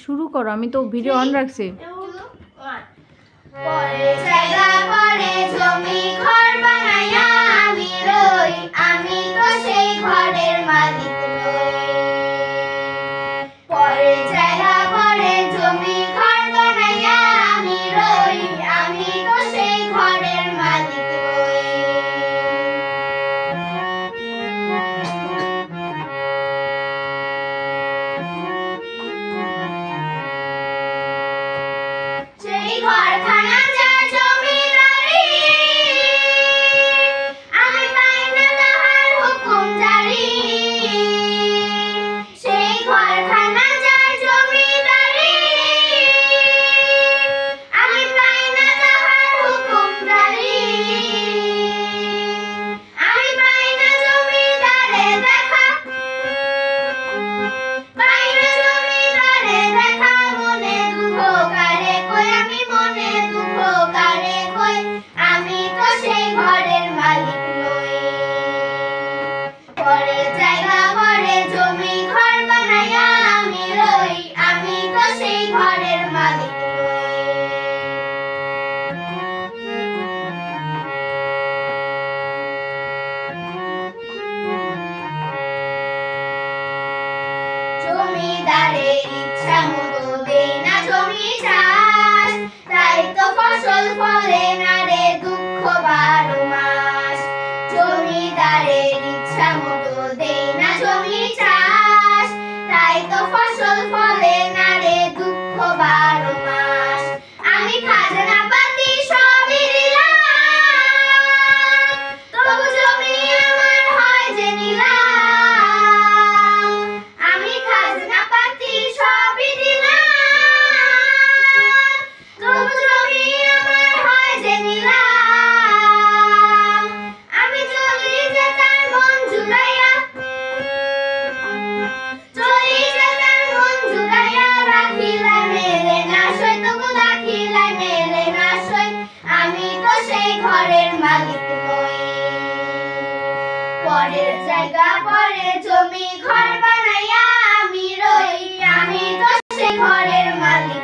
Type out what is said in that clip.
শুরু করো, আমি তো ভিডিও অন রাখছি। পরে জায়গা পরে জমি ঘর বানাইয়া আমি রই, আমি তো সেই ঘরের মালিক নই। পরে জায়গা পরে জমি ঘর বানাইয়া আমি রই, আমি তো সেই ঘরের মালিক নই। সেই ঘরখানা যার জমিদারি, আমি পাই না তাহার হুকুম জারি। সেই ঘরখানা যার জমিদারি, আমি পাই না তাহার হুকুম জারি। আমি পাই না জমিদারে দেখা, পাই না জমিদারে দেখা, মনে দুঃখ কারে কই, আমি মনে দুঃখ কারে কই, আমি তো সেই ঘরের মালিক নই। পরে জায়গা পরে জমি ঘর বানাইয়া আমি রই, আমি তো সেই ঘরের মালিক নই। জমিদারের ইচ্ছা মতো দেই না জমি চাষ, তাই তো ফসল ফলে না রে দুঃখ 12 মাস। জমিদারের ইচ্ছা মতো দেই না জমি চাষ, তাই তো ফসল ফলে না রে দুঃখ 12 মাস। আমি খাজনা পাতি সবই দিলাম, তবু জমি আমার হয় যে নিলাম। আমি খাজনা পাতি সবই দিলাম, তবু জমি আমার হয় যে নিলাম। আমি চলি যে তার মন জুড়াইয়া, চলি যে তার মন জুড়াইয়া, রাখিলাই মেলে না সই, তবু রাখিলাই মেলে না সই, আমি তো সেই ঘরের মালিক নই। পরের জায়গা পরে জমি ঘর বানাইয়া আমি রই, আমি তো সেই ঘরের মালিক